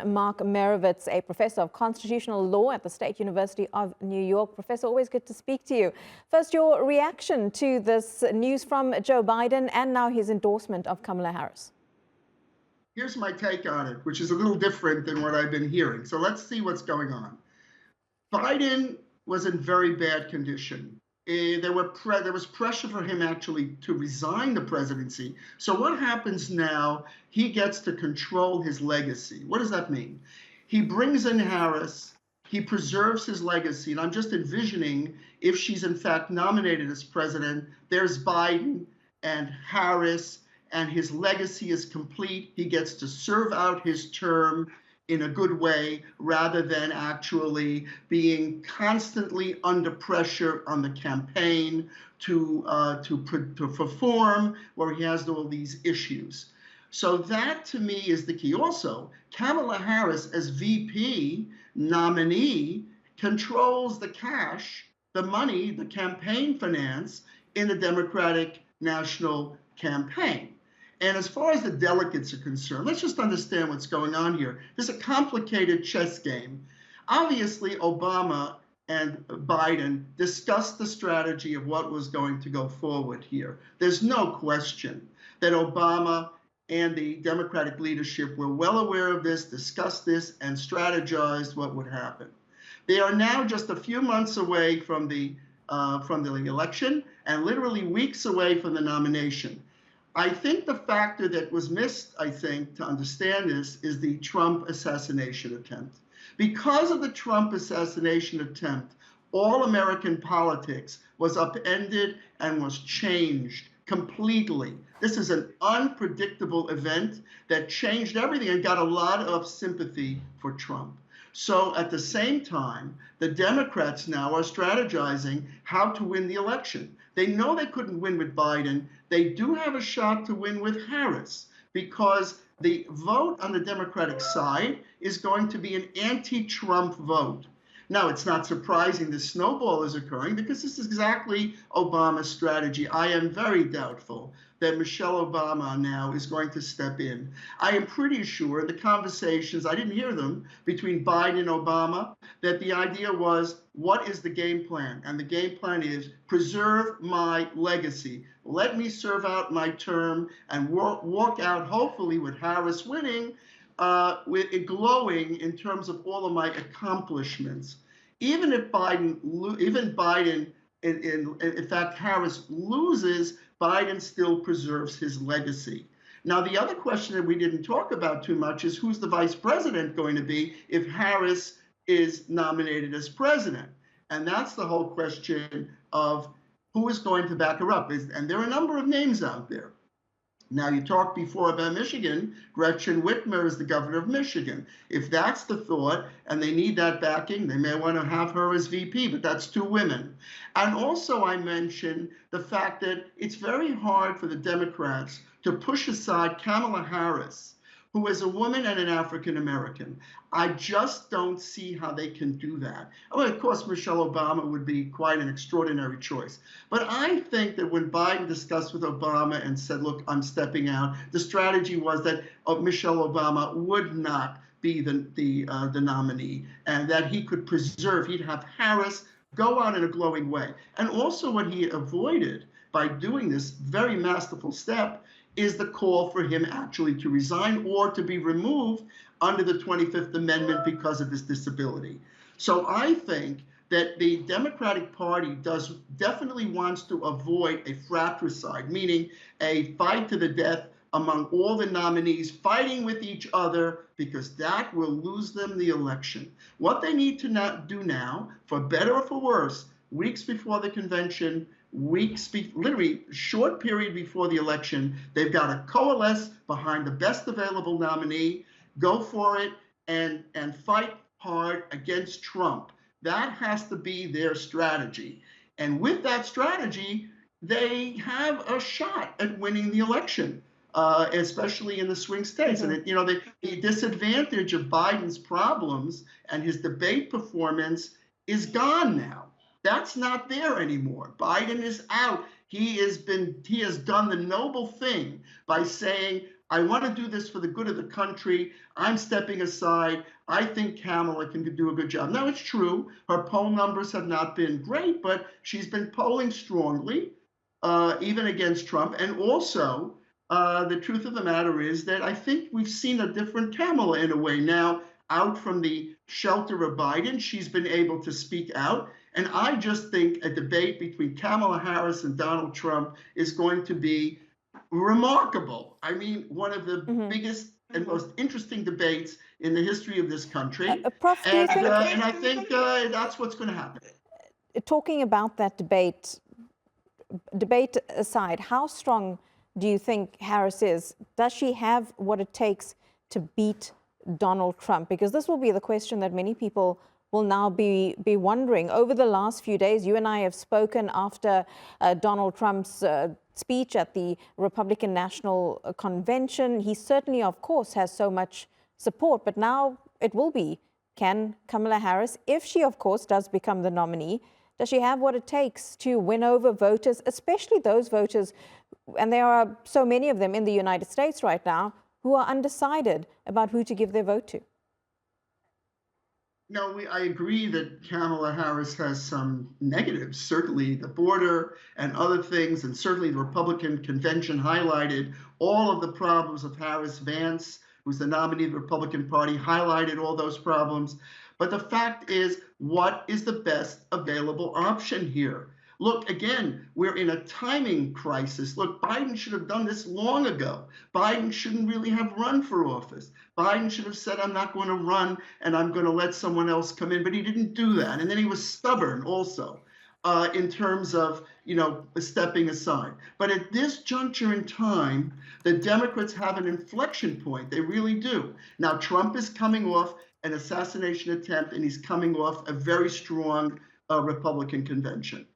Mark Meirowitz, a professor of constitutional law at the State University of New York. Professor, always good to speak to you. First, your reaction to this news from Joe Biden and now his endorsement of Kamala Harris. Here's my take on it, which is a little different than what I've been hearing. So let's see what's going on. Biden was in very bad condition. There was pressure for him actually to resign the presidency. So what happens now? He gets to control his legacy. What does that mean? He brings in Harris. He preserves his legacy. And I'm just envisioning if she's in fact nominated as president, there's Biden and Harris, and his legacy is complete. He gets to serve out his term in a good way, rather than actually being constantly under pressure on the campaign to perform, where he has all these issues. So that, to me, is the key. Also, Kamala Harris, as VP nominee, controls the cash, the money, the campaign finance in the Democratic National Campaign. And as far as the delegates are concerned, let's just understand what's going on here. There's a complicated chess game. Obviously, Obama and Biden discussed the strategy of what was going to go forward here. There's no question that Obama and the Democratic leadership were well aware of this, discussed this, and strategized what would happen. They are now just a few months away from the election and literally weeks away from the nomination. I think the factor that was missed, to understand this, is the Trump assassination attempt. Because of the Trump assassination attempt, all American politics was upended and was changed completely. This is an unpredictable event that changed everything and got a lot of sympathy for Trump. So at the same time, the Democrats now are strategizing how to win the election. They know they couldn't win with Biden. They do have a shot to win with Harris, because the vote on the Democratic side is going to be an anti-Trump vote. Now, it's not surprising the snowball is occurring, because this is exactly Obama's strategy. I am very doubtful that Michelle Obama now is going to step in. I am pretty sure the conversations, I didn't hear them, between Biden and Obama, that the idea was, what is the game plan? And the game plan is preserve my legacy. Let me serve out my term and walk out, hopefully with Harris winning, with it glowing in terms of all of my accomplishments. Even if Biden, in fact, Harris loses, Biden still preserves his legacy. Now, the other question that we didn't talk about too much is, who's the vice president going to be if Harris is nominated as president? And that's the whole question of who is going to back her up. And there are a number of names out there. Now, you talked before about Michigan. Gretchen Whitmer is the governor of Michigan. If that's the thought, and they need that backing, they may want to have her as VP, but that's two women. And also, I mentioned the fact that it's very hard for the Democrats to push aside Kamala Harris, who is a woman and an African American. I just don't see how they can do that. I mean, of course, Michelle Obama would be quite an extraordinary choice. But I think that when Biden discussed with Obama and said, look, I'm stepping out, the strategy was that Michelle Obama would not be the nominee, and that he could preserve, he'd have Harris go on in a glowing way. And also what he avoided by doing this very masterful step is the call for him actually to resign or to be removed under the 25th Amendment because of his disability. So I think that the Democratic Party definitely wants to avoid a fratricide, meaning a fight to the death among all the nominees fighting with each other, because that will lose them the election. What they need to do now, for better or for worse, weeks before the convention, literally short period before the election, they've got to coalesce behind the best available nominee, go for it, and fight hard against Trump. That has to be their strategy. And with that strategy, they have a shot at winning the election, especially in the swing states. And the disadvantage of Biden's problems and his debate performance is gone now. That's not there anymore. Biden is out. He has done the noble thing by saying, I want to do this for the good of the country. I'm stepping aside. I think Kamala can do a good job. Now, it's true, her poll numbers have not been great, but she's been polling strongly, even against Trump. And also, the truth of the matter is that I think we've seen a different Kamala in a way now. Out from the shelter of Biden, she's been able to speak out. And I just think a debate between Kamala Harris and Donald Trump is going to be remarkable. I mean, one of the biggest and most interesting debates in the history of this country. Prof, do you think, and I think that's what's going to happen. Talking about that debate aside, how strong do you think Harris is? Does she have what it takes to beat Donald Trump? Because this will be the question that many people will now be wondering. Over the last few days, you and I have spoken after Donald Trump's speech at the Republican National Convention. He certainly, of course, has so much support, but now it will be, can Kamala Harris, if she, of course, does become the nominee, does she have what it takes to win over voters, especially those voters, and there are so many of them in the United States right now, who are undecided about who to give their vote to? No, I agree that Kamala Harris has some negatives, certainly the border and other things, and certainly the Republican convention highlighted all of the problems of Harris. Vance, who's the nominee of the Republican Party, highlighted all those problems. But the fact is, what is the best available option here? Look, again, we're in a timing crisis. Look, Biden should have done this long ago. Biden shouldn't really have run for office. Biden should have said, I'm not going to run and I'm going to let someone else come in. But he didn't do that. And then he was stubborn also in terms of, stepping aside. But at this juncture in time, the Democrats have an inflection point. They really do. Now, Trump is coming off an assassination attempt, and he's coming off a very strong Republican convention.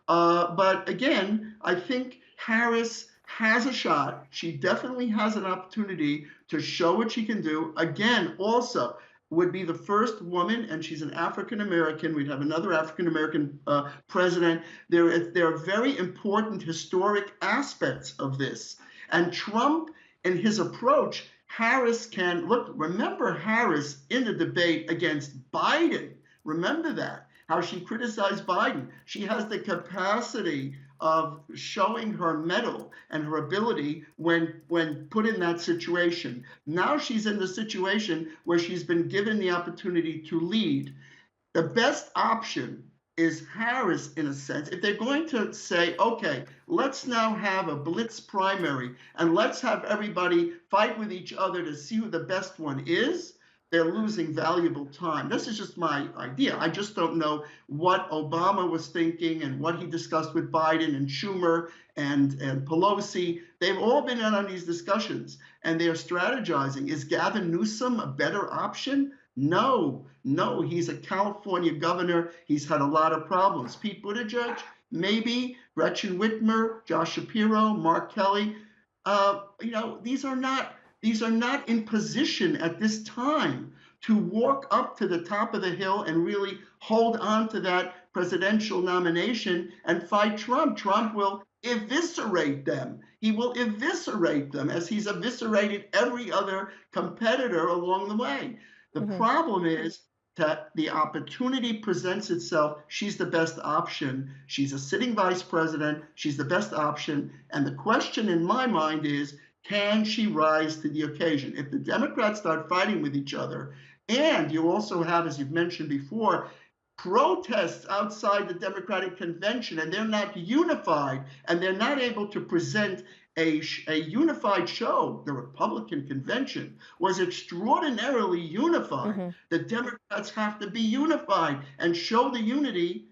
But again, I think Harris has a shot. She definitely has an opportunity to show what she can do. Again, also would be the first woman, and she's an African-American. We'd have another African-American president. There are very important historic aspects of this. And Trump and his approach, Harris can, look, remember Harris in the debate against Biden. Remember that. How she criticized Biden. She has the capacity of showing her mettle and her ability when put in that situation. Now she's in the situation where she's been given the opportunity to lead. The best option is Harris, in a sense. If they're going to say, okay, let's now have a blitz primary and let's have everybody fight with each other to see who the best one is, they're losing valuable time. This is just my idea. I just don't know what Obama was thinking and what he discussed with Biden and Schumer and Pelosi. They've all been in on these discussions, and they're strategizing. Is Gavin Newsom a better option? No, he's a California governor. He's had a lot of problems. Pete Buttigieg, maybe. Gretchen Whitmer, Josh Shapiro, Mark Kelly. These are not in position at this time to walk up to the top of the hill and really hold on to that presidential nomination and fight Trump. Trump will eviscerate them. He will eviscerate them as he's eviscerated every other competitor along the way. The problem is that the opportunity presents itself. She's the best option. She's a sitting vice president. She's the best option. And the question in my mind is, can she rise to the occasion? If the Democrats start fighting with each other, and you also have, as you've mentioned before, protests outside the Democratic convention, and they're not unified, and they're not able to present a unified show. The Republican convention was extraordinarily unified. The Democrats have to be unified and show the unity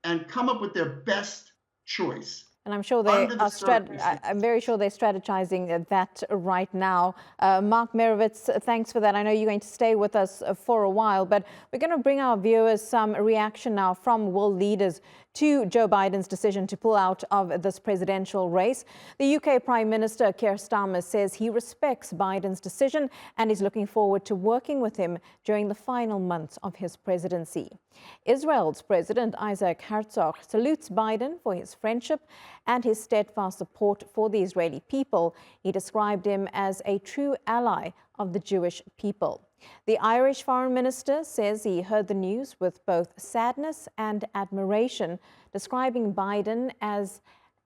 and come up with their best choice. And I'm sure I'm very sure they're strategizing that right now. Mark Meirowitz, thanks for that. I know you're going to stay with us for a while, but we're going to bring our viewers some reaction now from world leaders to Joe Biden's decision to pull out of this presidential race. The UK Prime Minister Keir Starmer says he respects Biden's decision and is looking forward to working with him during the final months of his presidency. Israel's President Isaac Herzog salutes Biden for his friendship and his steadfast support for the Israeli people. He described him as a true ally of the Jewish people. The Irish Foreign Minister says he heard the news with both sadness and admiration, describing Biden as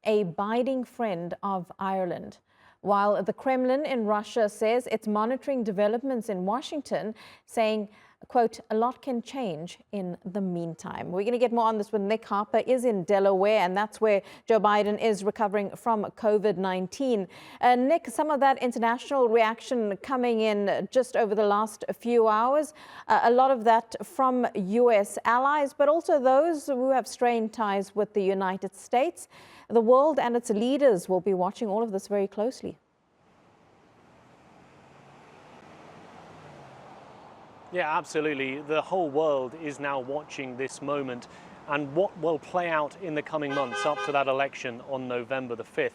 a biding friend of Ireland. While the Kremlin in Russia says it's monitoring developments in Washington, saying, quote, a lot can change in the meantime. We're going to get more on this when Nick Harper is in Delaware, and that's where Joe Biden is recovering from COVID-19. Nick, some of that international reaction coming in just over the last few hours, a lot of that from U.S. allies, but also those who have strained ties with the United States. The world and its leaders will be watching all of this very closely. Yeah, absolutely. The whole world is now watching this moment and what will play out in the coming months up to that election on November the 5th.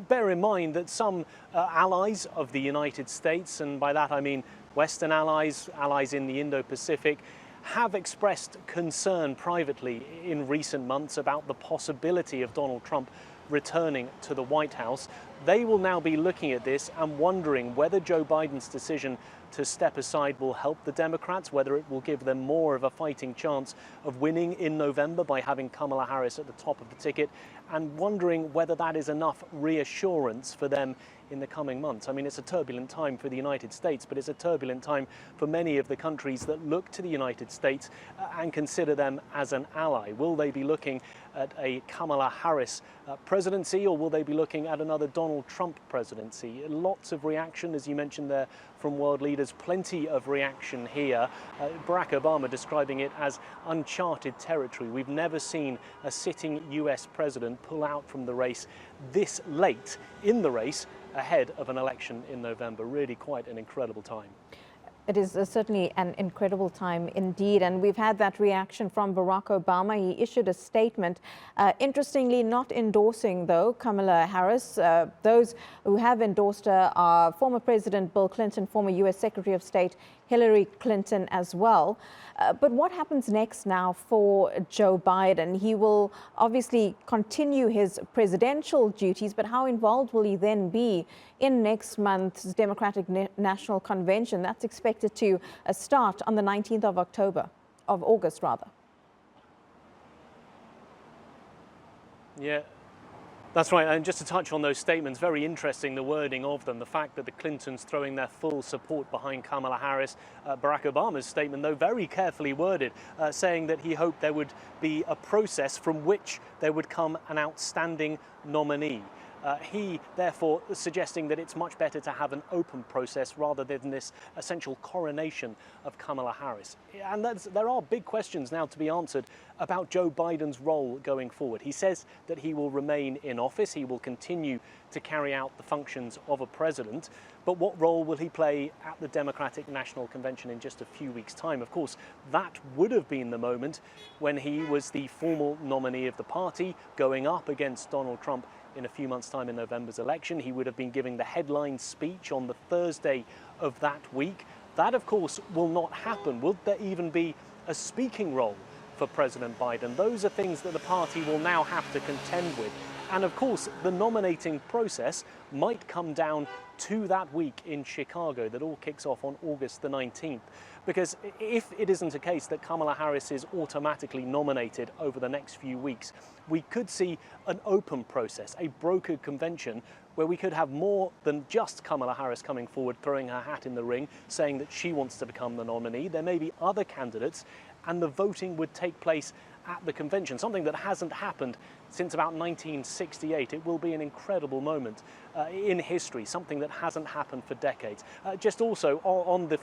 Bear in mind that some allies of the United States, and by that I mean Western allies, allies in the Indo-Pacific, have expressed concern privately in recent months about the possibility of Donald Trump returning to the White House. They will now be looking at this and wondering whether Joe Biden's decision to step aside will help the Democrats, whether it will give them more of a fighting chance of winning in November by having Kamala Harris at the top of the ticket, and wondering whether that is enough reassurance for them in the coming months. I mean, it's a turbulent time for the United States, but it's a turbulent time for many of the countries that look to the United States and consider them as an ally. Will they be looking at a Kamala Harris presidency, or will they be looking at another Donald Trump presidency? Lots of reaction, as you mentioned there, from world leaders, plenty of reaction here. Barack Obama describing it as uncharted territory. We've never seen a sitting US president pull out from the race this late in the race ahead of an election in November. Really quite an incredible time. It is certainly an incredible time indeed, and we've had that reaction from Barack Obama. He issued a statement, interestingly not endorsing, though, Kamala Harris. Those who have endorsed her are former President Bill Clinton, former U.S. Secretary of State Hillary Clinton as well. But what happens next now for Joe Biden? He will obviously continue his presidential duties, but how involved will he then be in next month's Democratic National Convention? That's expected to start on the 19th of August. Yeah. That's right, and just to touch on those statements, very interesting, the wording of them, the fact that the Clintons throwing their full support behind Kamala Harris. Barack Obama's statement, though, very carefully worded, saying that he hoped there would be a process from which there would come an outstanding nominee. He, therefore, suggesting that it's much better to have an open process rather than this essential coronation of Kamala Harris. And there are big questions now to be answered about Joe Biden's role going forward. He says that he will remain in office. He will continue to carry out the functions of a president. But what role will he play at the Democratic National Convention in just a few weeks' time? Of course, that would have been the moment when he was the formal nominee of the party going up against Donald Trump in a few months' time in November's election. He would have been giving the headline speech on the Thursday of that week. That, of course, will not happen. Will there even be a speaking role for President Biden? Those are things that the party will now have to contend with. And of course, the nominating process might come down to that week in Chicago that all kicks off on August the 19th. Because if it isn't a case that Kamala Harris is automatically nominated over the next few weeks, we could see an open process, a brokered convention, where we could have more than just Kamala Harris coming forward, throwing her hat in the ring, saying that she wants to become the nominee. There may be other candidates, and the voting would take place at the convention, something that hasn't happened since about 1968. It will be an incredible moment in history, something that hasn't happened for decades. Just also on the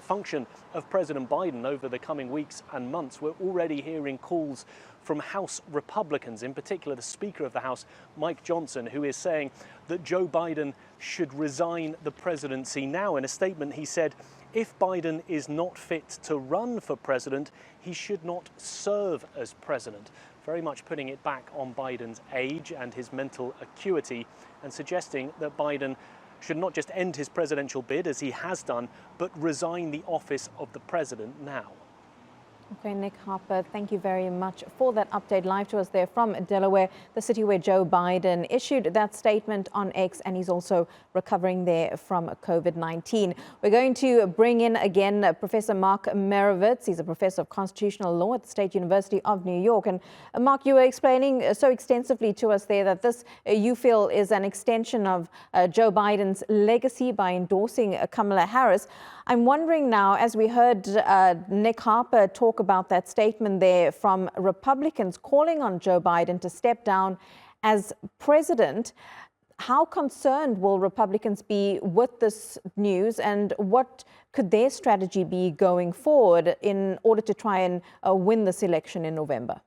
function of President Biden over the coming weeks and months, we're already hearing calls from House Republicans, in particular the Speaker of the House, Mike Johnson, who is saying that Joe Biden should resign the presidency now. In a statement, he said, if Biden is not fit to run for president, he should not serve as president. very much putting it back on Biden's age and his mental acuity, and suggesting that Biden should not just end his presidential bid, as he has done, but resign the office of the president now. Okay, Nick Harper, thank you very much for that update live to us there from Delaware, the city where Joe Biden issued that statement on X, and he's also recovering there from COVID-19. We're going to bring in again Professor Mark Meirowitz. He's a professor of constitutional law at the State University of New York. And Mark, you were explaining so extensively to us there that this, you feel, is an extension of Joe Biden's legacy by endorsing Kamala Harris. I'm wondering now, as we heard Nick Harper talk about that statement there from Republicans calling on Joe Biden to step down as president, how concerned will Republicans be with this news, and what could their strategy be going forward in order to try and win this election in November?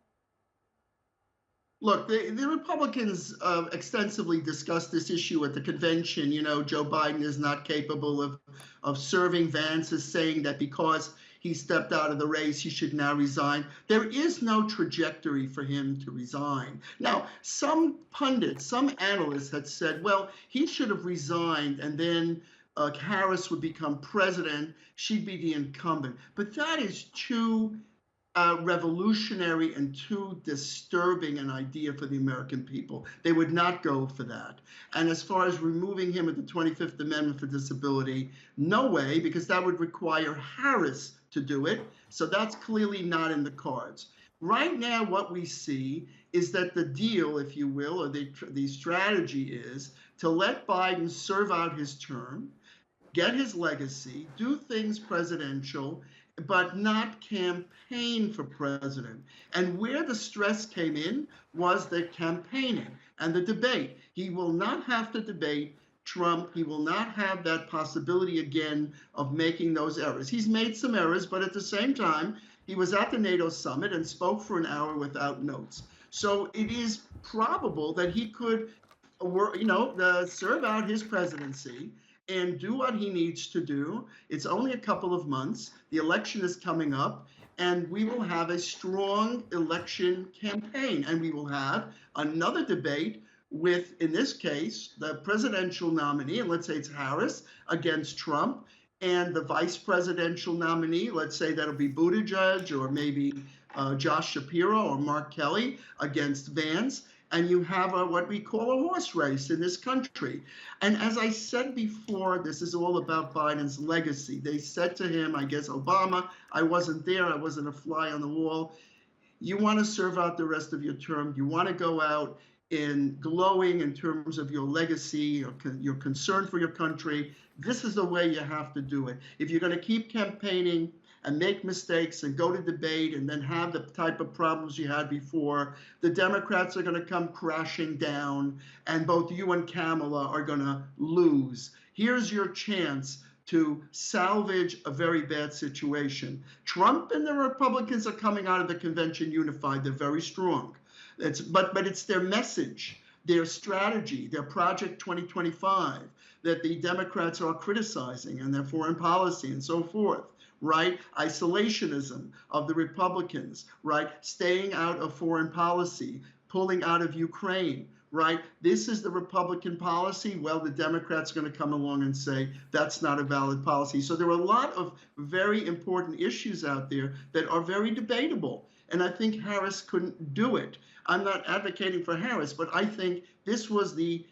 Look, the Republicans extensively discussed this issue at the convention. You know, Joe Biden is not capable of serving. Vance is saying that because he stepped out of the race, he should now resign. There is no trajectory for him to resign. Now, some pundits, some analysts had said, well, he should have resigned and then Harris would become president. She'd be the incumbent. But that is too revolutionary and too disturbing an idea for the American people. They would not go for that. And as far as removing him of the 25th Amendment for disability, no way, because that would require Harris to do it. So that's clearly not in the cards. Right now, what we see is that the deal, if you will, or the strategy is to let Biden serve out his term, get his legacy, do things presidential, but not campaign for president. And where the stress came in was the campaigning and the debate. He will not have to debate Trump. He will not have that possibility again of making those errors. He's made some errors, but at the same time, he was at the NATO summit and spoke for an hour without notes. So it is probable that he could, serve out his presidency and do what he needs to do. It's only a couple of months. The election is coming up, and we will have a strong election campaign, and we will have another debate with, in this case, the presidential nominee, and let's say it's Harris, against Trump, and the vice presidential nominee, let's say that'll be Buttigieg or maybe Josh Shapiro or Mark Kelly against Vance. And you have what we call a horse race in this country. And as I said before, this is all about Biden's legacy. They said to him, I guess Obama, I wasn't there, I wasn't a fly on the wall. You want to serve out the rest of your term. You want to go out in glowing in terms of your legacy, your concern for your country. This is the way you have to do it. If you're going to keep campaigning and make mistakes and go to debate and then have the type of problems you had before, the Democrats are going to come crashing down, and both you and Kamala are going to lose. Here's your chance to salvage a very bad situation. Trump and the Republicans are coming out of the convention unified. They're very strong. But it's their message, their strategy, their Project 2025 that the Democrats are criticizing, and their foreign policy and so forth. Right? Isolationism of the Republicans, right? Staying out of foreign policy, pulling out of Ukraine, right? This is the Republican policy. Well, the Democrats are going to come along and say that's not a valid policy. So there are a lot of very important issues out there that are very debatable. And I think Harris couldn't do it. I'm not advocating for Harris, but I think this was the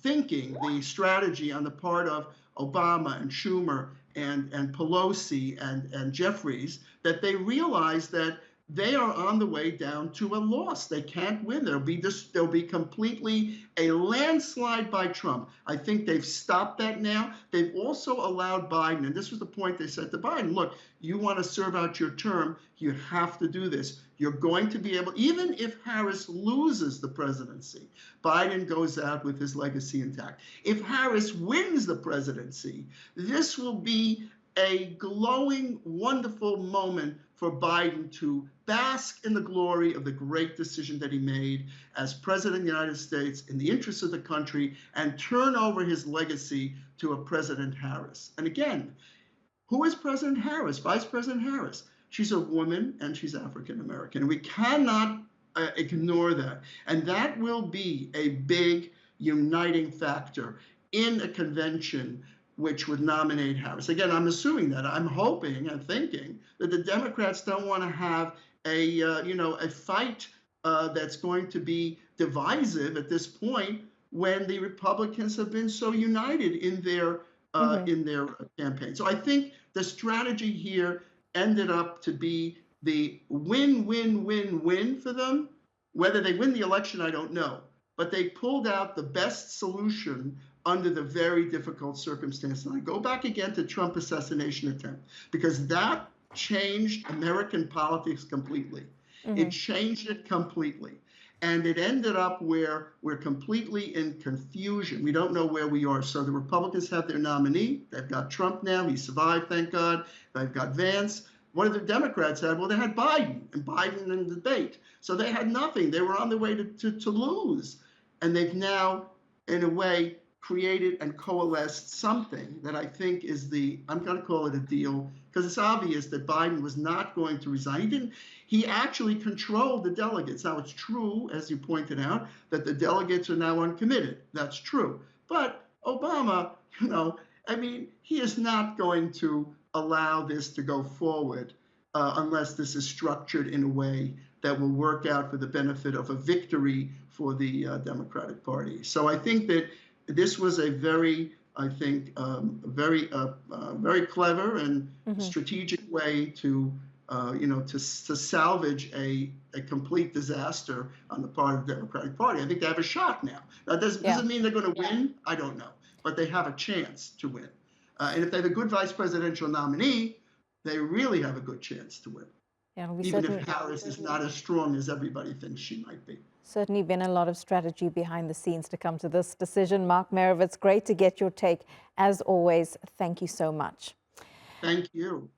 thinking, the strategy on the part of Obama and Schumer and Pelosi and Jeffries, that they realize that they are on the way down to a loss. They can't win. There'll be completely a landslide by Trump. I think they've stopped that now. They've also allowed Biden, and this was the point they said to Biden, look, you want to serve out your term, you have to do this. You're going to be able, even if Harris loses the presidency, Biden goes out with his legacy intact. If Harris wins the presidency, this will be a glowing, wonderful moment for Biden to bask in the glory of the great decision that he made as president of the United States in the interest of the country, and turn over his legacy to a President Harris. And again, who is President Harris? Vice President Harris. She's a woman and she's African American. We cannot ignore that. And that will be a big uniting factor in a convention which would nominate Harris. Again, I'm assuming that. I'm hoping and thinking that the Democrats don't want to have a fight that's going to be divisive at this point when the Republicans have been so united in their campaign. So I think the strategy here ended up to be the win-win-win-win for them. Whether they win the election, I don't know. But they pulled out the best solution under the very difficult circumstances. And I go back again to Trump assassination attempt, because that changed American politics completely. It changed it completely. And it ended up where we're completely in confusion. We don't know where we are. So the Republicans have their nominee. They've got Trump now. He survived, thank God. They've got Vance. What did the Democrats have? Well, they had Biden, and Biden in the debate. So they had nothing. They were on their way to lose. And they've now, in a way, created and coalesced something that I think is I'm going to call it a deal, because it's obvious that Biden was not going to resign. He actually controlled the delegates. Now, it's true, as you pointed out, that the delegates are now uncommitted. That's true. But Obama, he is not going to allow this to go forward unless this is structured in a way that will work out for the benefit of a victory for the Democratic Party. So I think that this was a very very clever and strategic way to salvage a complete disaster on the part of the Democratic Party. I think they have a shot now. That doesn't mean they're going to win. I don't know, but they have a chance to win. And if they have a good vice presidential nominee, they really have a good chance to win. Yeah, even if Harris is not as strong as everybody thinks she might be. Certainly been a lot of strategy behind the scenes to come to this decision. Mark Meirowitz, great to get your take. As always, thank you so much. Thank you.